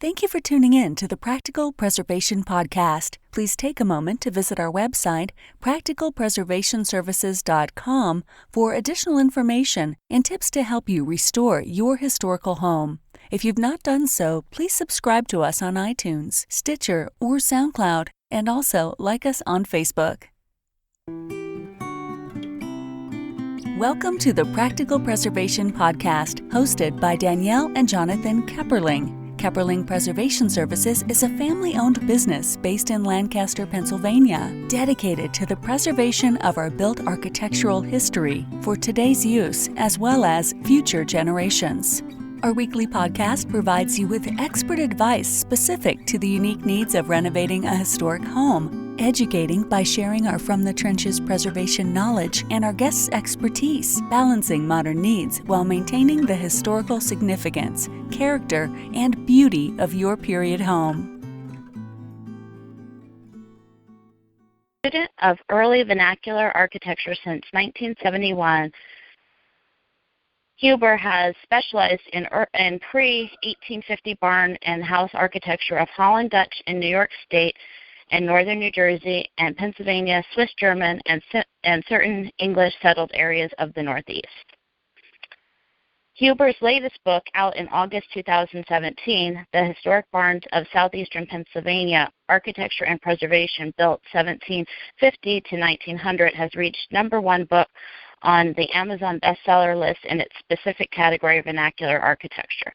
Thank you for tuning in to the Practical Preservation Podcast. Please take a moment to visit our website, practicalpreservationservices.com, for additional information and tips to help you restore your historical home. If you've not done so, please subscribe to us on iTunes, Stitcher, or SoundCloud, and also like us on Facebook. Welcome to the Practical Preservation Podcast, hosted by Danielle and Jonathan Kepperling. Kepperling Preservation Services is a family-owned business based in Lancaster, Pennsylvania, dedicated to the preservation of our built architectural history for today's use as well as future generations. Our weekly podcast provides you with expert advice specific to the unique needs of renovating a historic home, educating by sharing our From the Trenches preservation knowledge and our guests' expertise, balancing modern needs while maintaining the historical significance, character, and beauty of your period home. Student of early vernacular architecture since 1971, Huber has specialized in pre-1850 barn and house architecture of Holland Dutch in New York State and northern New Jersey and Pennsylvania, Swiss German, and certain English settled areas of the Northeast. Huber's latest book, out in August 2017, The Historic Barns of Southeastern Pennsylvania, Architecture and Preservation, Built 1750 to 1900, has reached #1 book on the Amazon bestseller list in its specific category of vernacular architecture.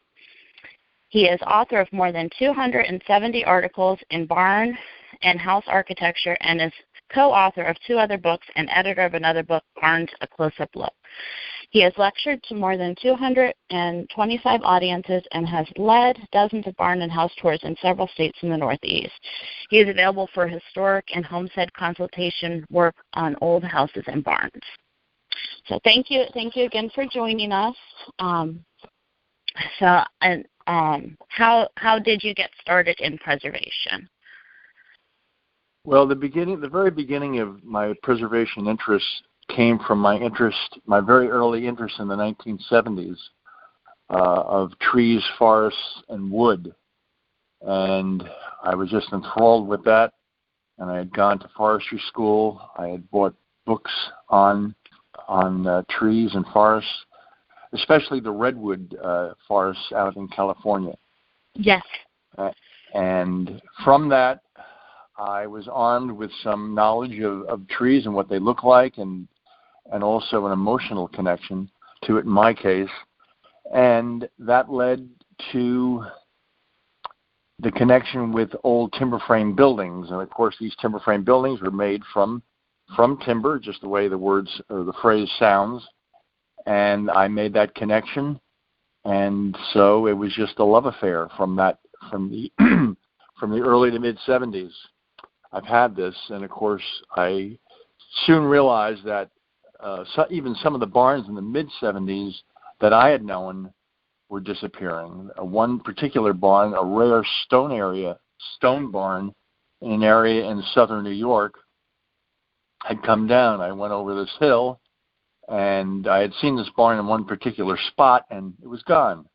He is author of more than 270 articles in barn and house architecture and is co-author of 2 other books and editor of another book, Barns, A Close-Up Look. He has lectured to more than 225 audiences and has led dozens of barn and house tours in several states in the Northeast. He is available for historic and homestead consultation work on old houses and barns. So thank you again for joining us. How did you get started in preservation? Well, the very beginning of my preservation interest came from my very early interest in the 1970s of trees, forests, and wood, and I was just enthralled with that. And I had gone to forestry school. I had bought books on trees and forests, especially the redwood forests out in California. Yes. And from that, I was armed with some knowledge of trees and what they look like, and also an emotional connection to it in my case. And that led to the connection with old timber frame buildings. And of course, these timber frame buildings were made from timber, just the way the words or the phrase sounds. And I made that connection. And so it was just a love affair from the early to mid 70s. I've had this, and of course I soon realized that even some of the barns in the mid 70s that I had known were disappearing. One particular barn, a rare stone barn in an area in southern New York, had come down. I went over this hill, and I had seen this barn in one particular spot, and it was gone.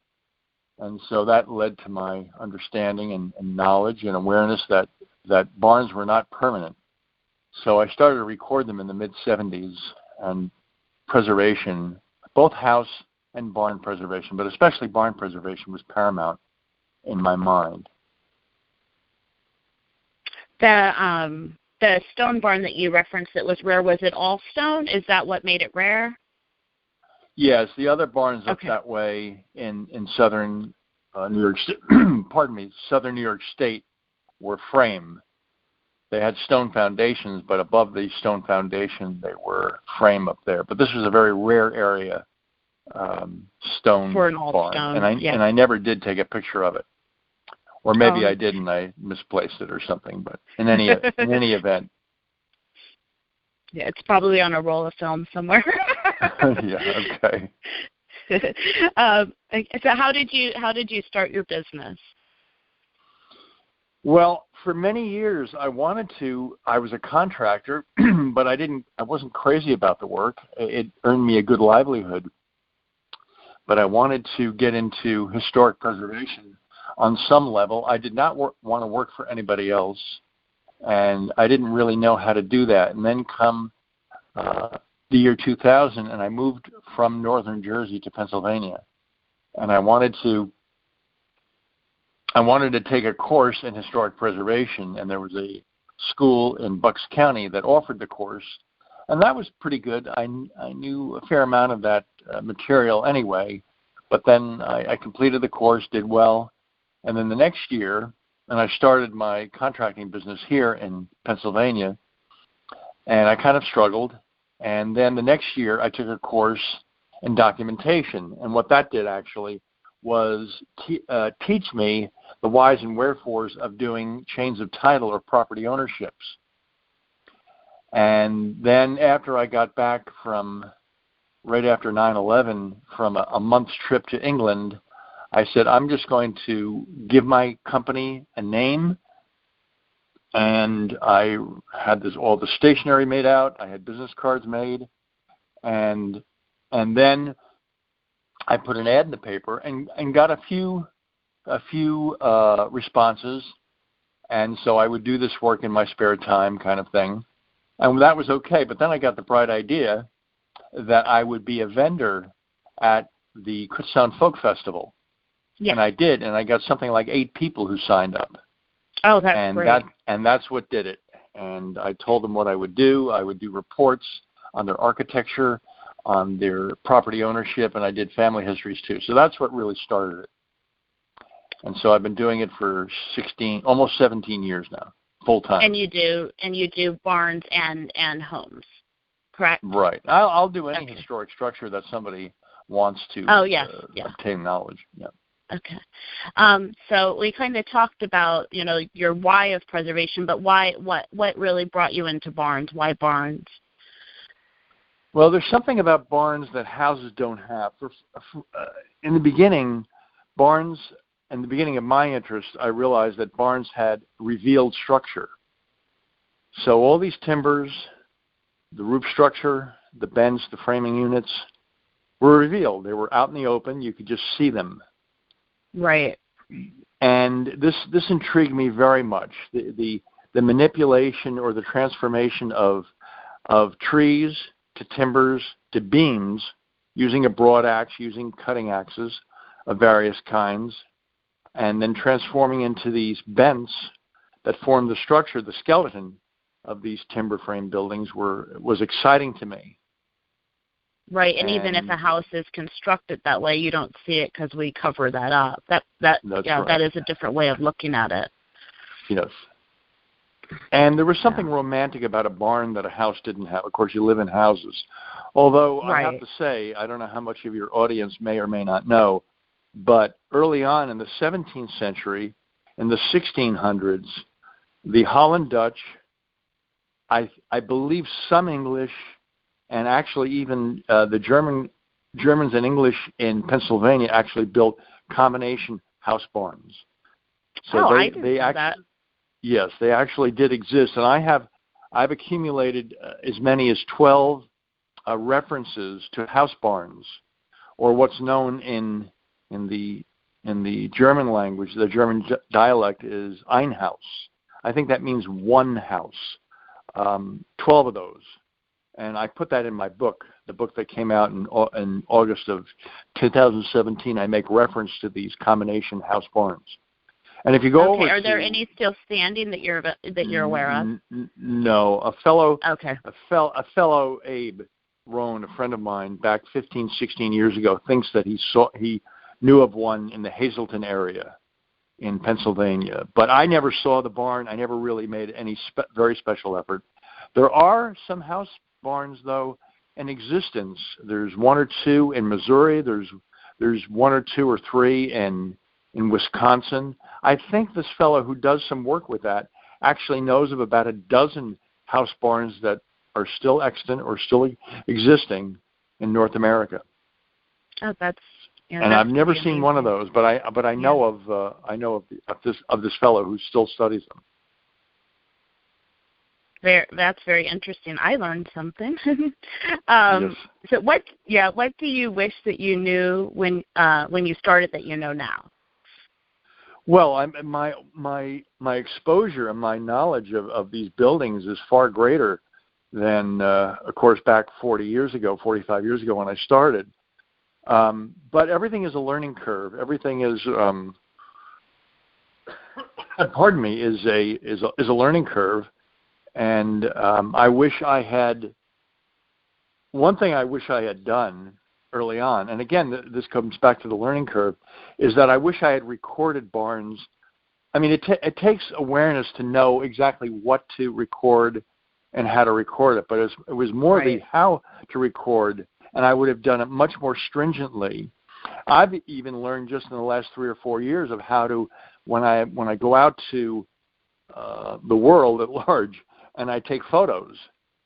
And so that led to my understanding and knowledge and awareness that barns were not permanent. So I started to record them in the mid-70s, and preservation, both house and barn preservation, but especially barn preservation, was paramount in my mind. The stone barn that you referenced that was rare, was it all stone? Is that what made it rare? Yes, the other barns up that way in southern New York, southern New York State were frame. They had stone foundations, but above the stone foundation, they were frame up there. But this was a very rare area, stone for an old barn, stone. And I never did take a picture of it, or maybe I did and I misplaced it or something. But in any event, yeah, it's probably on a roll of film somewhere. Yeah. Okay. So how did you start your business? Well, for many years I was a contractor, but I wasn't crazy about the work. It earned me a good livelihood. But I wanted to get into historic preservation. on some level. I did not want to work for anybody else, and I didn't really know how to do that. And then come the year 2000, and I moved from northern Jersey to Pennsylvania, and I wanted to take a course in historic preservation, and there was a school in Bucks County that offered the course, and that was pretty good. I knew a fair amount of that material anyway, but then I completed the course, did well, and then the next year, and I started my contracting business here in Pennsylvania, and I kind of struggled, and then the next year I took a course in documentation, and what that did actually was teach me the whys and wherefores of doing chains of title or property ownerships. And then after I got back from, right after 9/11, from a month's trip to England, I said, I'm just going to give my company a name. And I had all the stationery made out. I had business cards made. And then I put an ad in the paper and got a few responses, and so I would do this work in my spare time, kind of thing, and that was okay. But then I got the bright idea that I would be a vendor at the Kutztown Folk Festival, and I did, and I got something like 8 people who signed up. Oh, that's great. And that's what did it. And I told them what I would do. I would do reports on their architecture, on their property ownership, and I did family histories too. So that's what really started it. And so I've been doing it for almost 17 years now, full time. And you do barns and homes, correct? Right. I'll do any historic structure that somebody wants to obtain knowledge. Yeah. Okay. So we kind of talked about, your why of preservation, but what really brought you into barns? Why barns? Well, there's something about barns that houses don't have. In the beginning, barns, in the beginning of my interest, I realized that barns had revealed structure. So all these timbers, the roof structure, the bends, the framing units, were revealed. They were out in the open. You could just see them. Right. And this intrigued me very much. The manipulation or the transformation of trees to timbers to beams using a broad axe, using cutting axes of various kinds, and then transforming into these bents that form the structure, the skeleton of these timber frame buildings was exciting to me. Right, and even if a house is constructed that way, you don't see it because we cover that up. That's right. That is a different way of looking at it. Yes. And there was something romantic about a barn that a house didn't have. Of course, you live in houses. Although I have to say, I don't know how much of your audience may or may not know, but early on in the 17th century, in the 1600s, the Holland Dutch, I believe some English, and actually even the Germans and English in Pennsylvania actually built combination house barns. So I didn't know that. Yes, they actually did exist, and I've accumulated as many as 12 references to house barns, or what's known in the German language, the German dialect is ein Haus. I think that means one house. 12 of those, and I put that in my book, the book that came out in August of 2017. I make reference to these combination house barns. And if you go over, are there any still standing that you're aware of? No, a fellow Abe Rohn, a friend of mine, back 15, 16 years ago, thinks that he knew of one in the Hazleton area in Pennsylvania. But I never saw the barn. I never really made any very special effort. There are some house barns though in existence. There's 1 or 2 in Missouri. There's 1 or 2 or 3 in Wisconsin. I think this fellow who does some work with that actually knows of about a dozen house barns that are still extant or still existing in North America. Oh, that's and I've never seen one of those, but I know of this fellow who still studies them. That's very interesting. I learned something. Yes. So what do you wish that you knew when you started that you know now? Well, my exposure and my knowledge of these buildings is far greater than, of course, back 45 years ago when I started. But everything is a learning curve. Everything is, pardon me, is a learning curve. And I wish I had. One thing I wish I had done early on, and again, this comes back to the learning curve, is that I wish I had recorded barns. I mean, it takes awareness to know exactly what to record and how to record it, but it was more right. the how to record, and I would have done it much more stringently. I've even learned just in the last 3 or 4 years of how to, when I go out to the world at large and I take photos,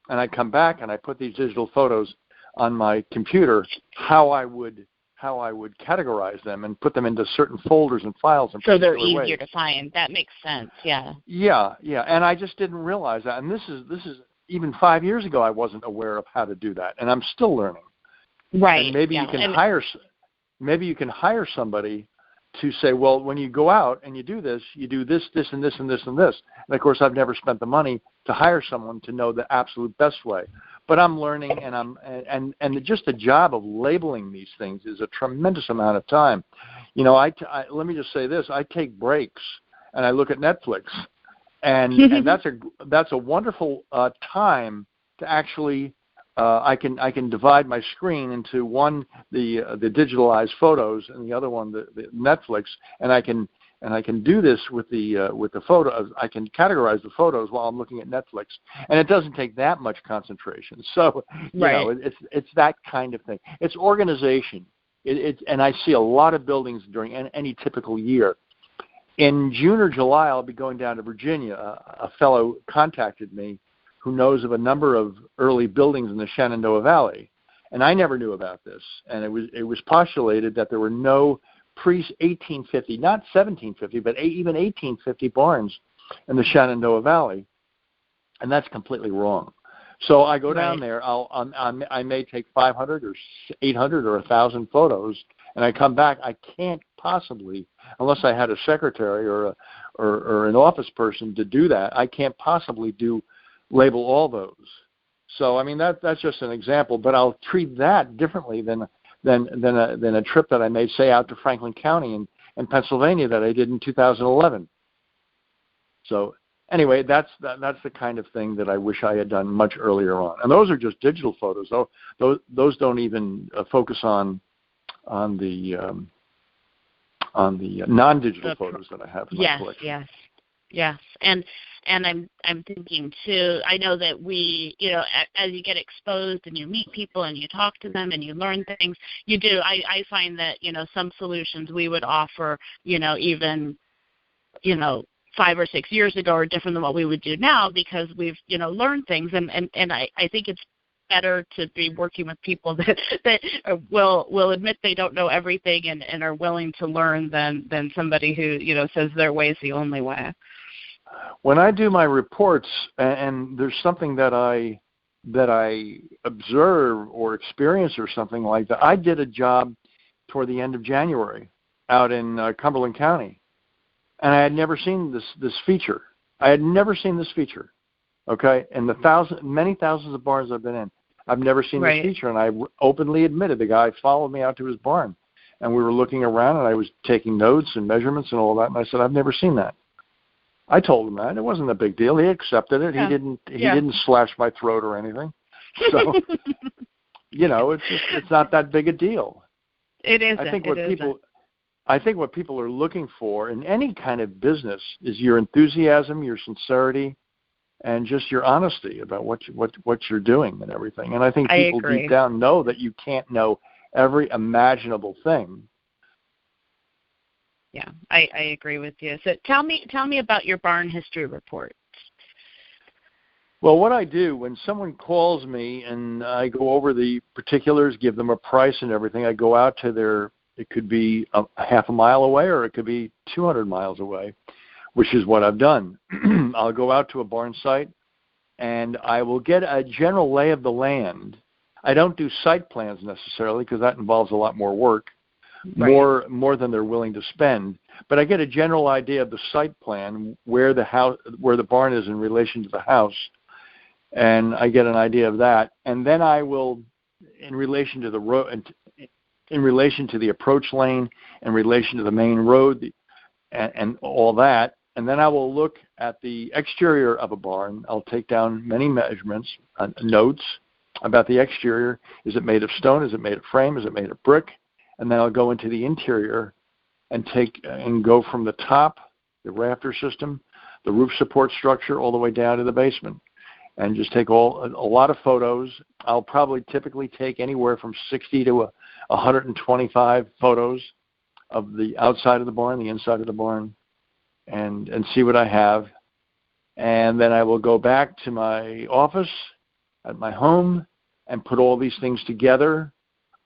and I come back and I put these digital photos on my computer, how I would categorize them and put them into certain folders and files. So they're easier to find. That makes sense. Yeah. Yeah. And I just didn't realize that. And this is even 5 years ago I wasn't aware of how to do that, and I'm still learning. Right. And maybe you can hire somebody to say, well, when you go out and you do this, this, and this, and this, and this. And of course, I've never spent the money to hire someone to know the absolute best way. But I'm learning, and just the job of labeling these things is a tremendous amount of time. You know, let me just say this: I take breaks and I look at Netflix, and that's a wonderful time to actually. I can divide my screen into one the digitalized photos and the other one the Netflix, and I can do this with the photos. I can categorize the photos while I'm looking at Netflix, and it doesn't take that much concentration. So you know, it's that kind of thing. It's organization. And I see a lot of buildings during any typical year. In June or July, I'll be going down to Virginia. A fellow contacted me who knows of a number of early buildings in the Shenandoah Valley, and I never knew about this. And it was postulated that there were no pre-1850, not 1750, but even 1850 barns in the Shenandoah Valley, and that's completely wrong. So I go down there. I may take 500 or 800 or 1,000 photos, and I come back. I can't possibly, unless I had a secretary or an office person to do that, I can't possibly label all those. So I mean that's just an example, but I'll treat that differently than a trip that I made, say, out to Franklin County in Pennsylvania that I did in 2011. So anyway, that's the kind of thing that I wish I had done much earlier on. And those are just digital photos. Those don't even focus on the non-digital photos that I have in my collection. Yes. And I'm thinking too, I know that we, you know, as you get exposed and you meet people and you talk to them and you learn things, you do. I find that, you know, some solutions we would offer, you know, even, you know, 5 or 6 years ago are different than what we would do now because we've, you know, learned things. And I think it's better to be working with people that will admit they don't know everything and are willing to learn than somebody who, you know, says their way is the only way. When I do my reports, and there's something that I observe or experience or something like that, I did a job toward the end of January out in Cumberland County, and I had never seen this feature. I had never seen this feature. Okay, and many thousands of barns I've been in, I've never seen this feature, and I openly admitted the guy followed me out to his barn, and we were looking around, and I was taking notes and measurements and all that, and I said, I've never seen that. I told him that. It wasn't a big deal. He accepted it. Yeah. He didn't slash my throat or anything. So, you know, it's not that big a deal. It isn't. I think what people are looking for in any kind of business is your enthusiasm, your sincerity, and just your honesty about what you're doing and everything. And I think people deep down know that you can't know every imaginable thing. Yeah, I agree with you. So tell me about your barn history report. Well, what I do when someone calls me and I go over the particulars, give them a price and everything, I go out to it could be a half a mile away or it could be 200 miles away, which is what I've done. I'll go out to a barn site and I will get a general lay of the land. I don't do site plans necessarily because that involves a lot more work. More than they're willing to spend. but I get a general idea of the site plan, where the barn is in relation to the house, and I get an idea of that. And then I will, in relation to the road, in relation to the approach lane, in relation to the main road, and all that. And then I will look at the exterior of a barn. I'll take down many measurements, notes about the exterior. Is it made of stone? Is it made of frame? Is it made of brick? And then I'll go into the interior and go from the top, the rafter system, the roof support structure, all the way down to the basement, and just take a lot of photos. I'll probably typically take anywhere from 60 to 125 photos of the outside of the barn, the inside of the barn, and see what I have. And then I will go back to my office at my home and put all these things together.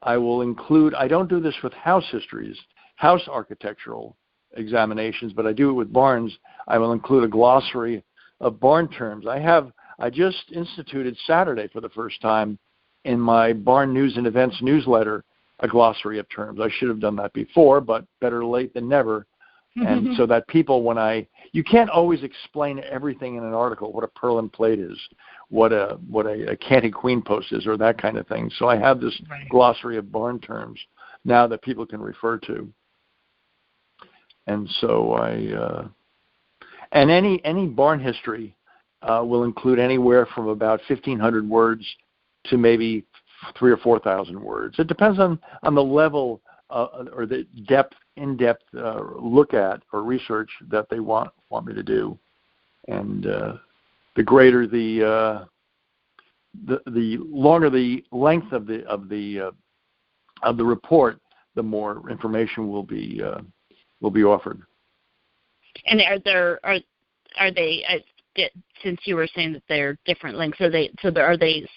I will include, I don't do this with house histories, house architectural examinations, but I do it with barns. I will include a glossary of barn terms. I just instituted Saturday for the first time in my Barn News and Events newsletter a glossary of terms. I should have done that before, but better late than never. And so that people, you can't always explain everything in an article, what a purlin plate is, what a canty queen post is, or that kind of thing. So I have this glossary of barn terms now that people can refer to. And so and any barn history will include anywhere from about 1,500 words to maybe 3,000 or 4,000 words. It depends on the level or the in-depth look at or research that they want me to do, and the greater the longer the length of the report, the more information will be offered. And are they since you were saying that they're different lengths, are they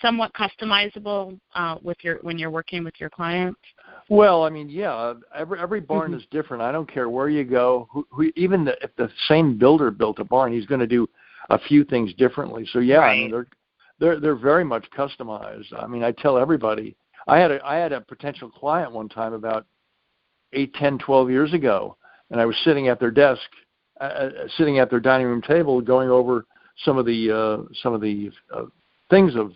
somewhat customizable when you're working with your clients? Well, I mean, yeah, every barn is different. I don't care where you go. Even if the same builder built a barn, he's going to do a few things differently. So yeah, I mean, they're very much customized. I mean, I tell everybody. I had a potential client one time about 8, 10, 12 years ago, and I was sitting at their desk, sitting at their dining room table, going over some of the things of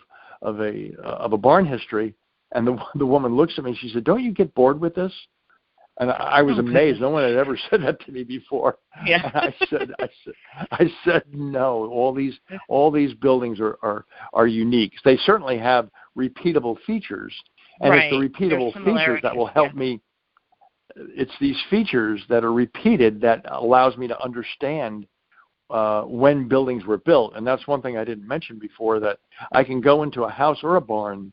a barn history. And the woman looks at me and she said, "Don't you get bored with this?" And I was amazed. No one had ever said that to me before. Yeah. And I said, no. All these buildings are unique. They certainly have repeatable features, and it's the repeatable features that will help me. It's these features that are repeated that allows me to understand when buildings were built. And that's one thing I didn't mention before, that I can go into a house or a barn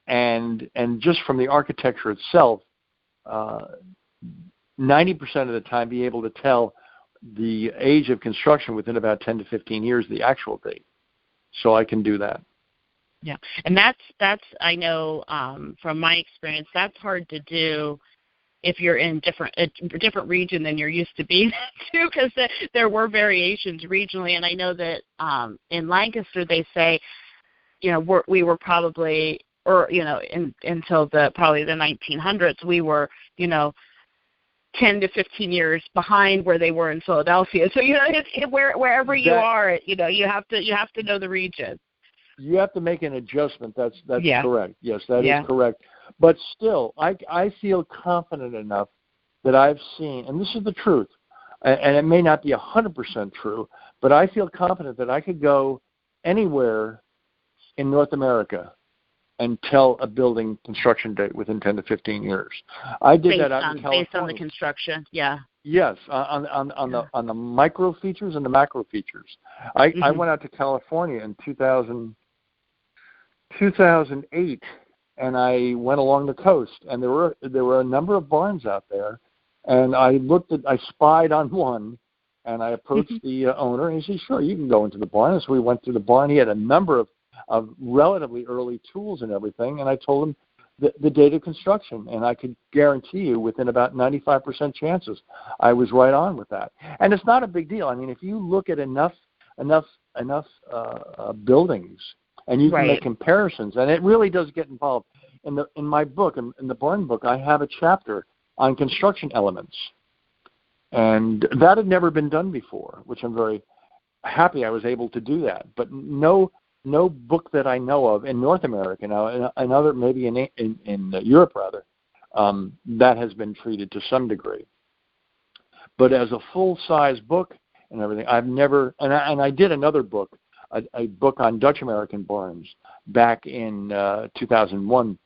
and just from the architecture itself, 90% of the time be able to tell the age of construction within about 10 to 15 years, the actual date. So I can do that. Yeah, and that's I know from my experience, that's hard to do if you're in a different region than you're used to being too, because there were variations regionally. And I know that in Lancaster they say, we were probably, or until probably the 1900s, we were 10 to 15 years behind where they were in Philadelphia. So wherever you are, you have to know the region. You have to make an adjustment. That's correct. Yes, that is correct. But still, I feel confident enough that I've seen, and this is the truth, and it may not be 100% true, but I feel confident that I could go anywhere in North America and tell a building construction date within 10 to 15 years. I did that out in California. Based on the construction, yeah. Yes, on the micro features and the macro features. I went out to California in 2008, and I went along the coast, and there were a number of barns out there, and I spied on one, and I approached the owner, and he said, "Sure, you can go into the barn." And so we went through the barn. He had a number of relatively early tools and everything, and I told him the date of construction, and I could guarantee you within about 95% chances I was right on with that. And it's not a big deal. I mean, if you look at enough buildings, and you can make comparisons, and it really does get involved. In my book, in the barn book, I have a chapter on construction elements, And that had never been done before, which I'm very happy I was able to do that. But no book that I know of in North America now, and other maybe in Europe rather, that has been treated to some degree. But as a full-size book and everything, I've never. And I did another book, a book on Dutch American barns back in 2001.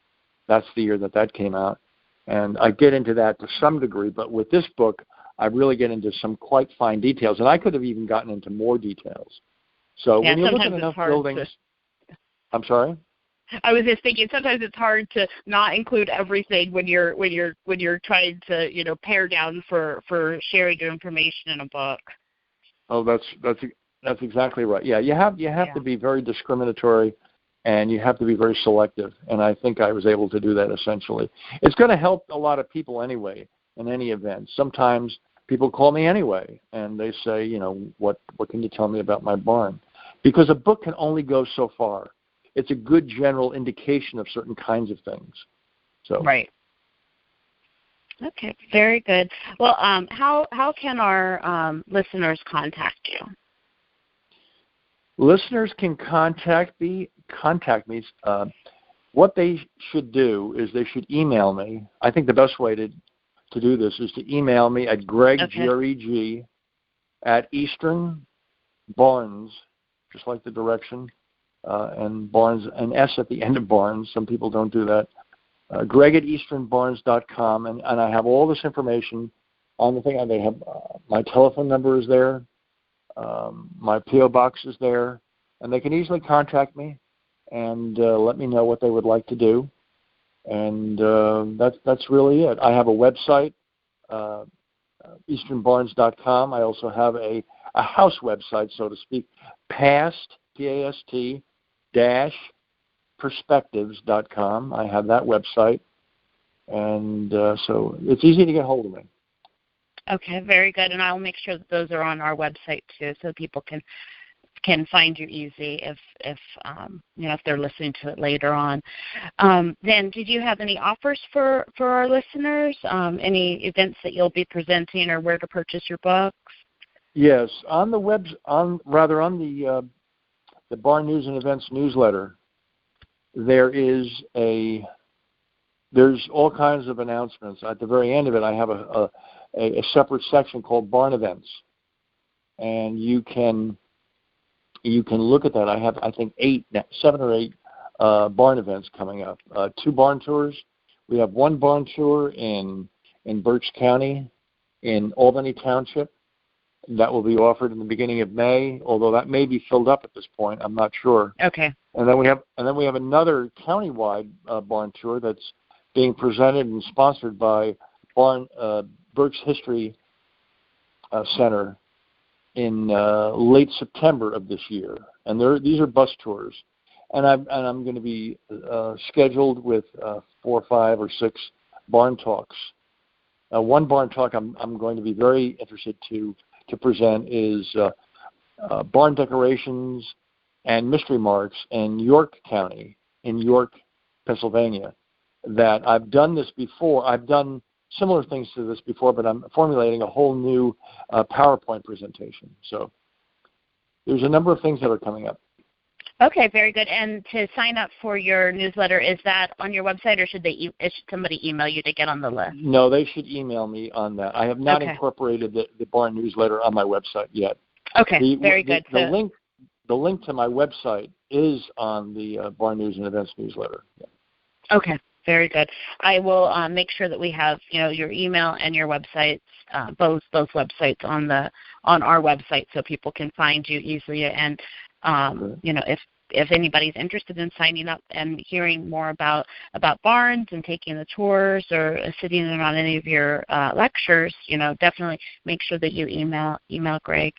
That's the year that came out, and I get into that to some degree. But with this book, I really get into some quite fine details, and I could have even gotten into more details. So when you look at enough buildings, I'm sorry. I was just thinking sometimes it's hard to not include everything when you're trying to pare down for sharing your information in a book. Oh, that's exactly right. Yeah, you have to be very discriminatory, and you have to be very selective. And I think I was able to do that essentially. It's going to help a lot of people anyway in any event. Sometimes people call me anyway, and they say, what can you tell me about my barn? Because a book can only go so far. It's a good general indication of certain kinds of things. So right. Okay, very good. Well, how can our listeners contact you? Listeners can contact me. What they should do is they should email me. I think the best way to do this is to email me at Greg, okay. Greg, at Eastern Barns, just like the direction, and Barnes, an S at the end of Barnes. Some people don't do that. Greg at easternbarns.com, and I have all this information on the thing. They have my telephone number is there, my P.O. box is there, and they can easily contact me and let me know what they would like to do. And that's really it. I have a website, easternbarns.com. I also have a house website, so to speak, past, P-A-S-T, perspectives.com. I have that website, and so it's easy to get hold of me. Okay, very good, and I'll make sure that those are on our website too, so people can find you easy if they're listening to it later on. Then, did you have any offers for our listeners? Any events that you'll be presenting, or where to purchase your books? Yes, on the Barn News and Events newsletter, there's all kinds of announcements. At the very end of it, I have a separate section called Barn Events, and you can look at that. I have, I think, 7 or 8 barn events coming up. 2 barn tours. We have 1 barn tour in Berks County, in Albany Township. That will be offered in the beginning of May, although that may be filled up at this point. I'm not sure. Okay. And then we have another countywide barn tour that's being presented and sponsored by Berks History Center in late September of this year. And these are bus tours, and I'm going to be scheduled with 4 or 5 or 6 barn talks. One barn talk I'm going to be very interested to present is barn decorations and mystery marks in York County, in York, Pennsylvania. That I've done this before. I've done similar things to this before, but I'm formulating a whole new PowerPoint presentation. So there's a number of things that are coming up. Okay, very good. And to sign up for your newsletter, is that on your website, or should somebody email you to get on the list? No, they should email me on that. I have not incorporated the barn newsletter on my website yet. Okay, very good. The link to my website is on the Barn News and Events newsletter. Yeah. Okay, very good. I will make sure that we have your email and your websites, both websites on our website, so people can find you easily. And if anybody's interested in signing up and hearing more about barns and taking the tours or sitting in on any of your lectures, definitely make sure that you email Greg.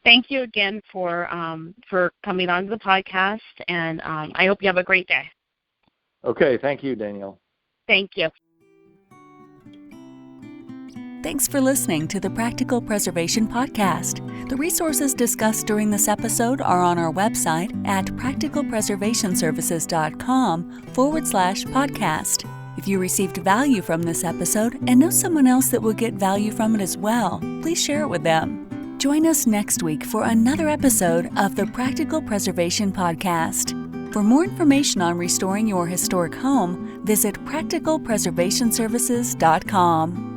Thank you again for coming on to the podcast, and I hope you have a great day. Okay, thank you, Danielle. Thank you. Thanks for listening to the Practical Preservation Podcast. The resources discussed during this episode are on our website at practicalpreservationservices.com/podcast. If you received value from this episode and know someone else that will get value from it as well, please share it with them. Join us next week for another episode of the Practical Preservation Podcast. For more information on restoring your historic home, visit practicalpreservationservices.com.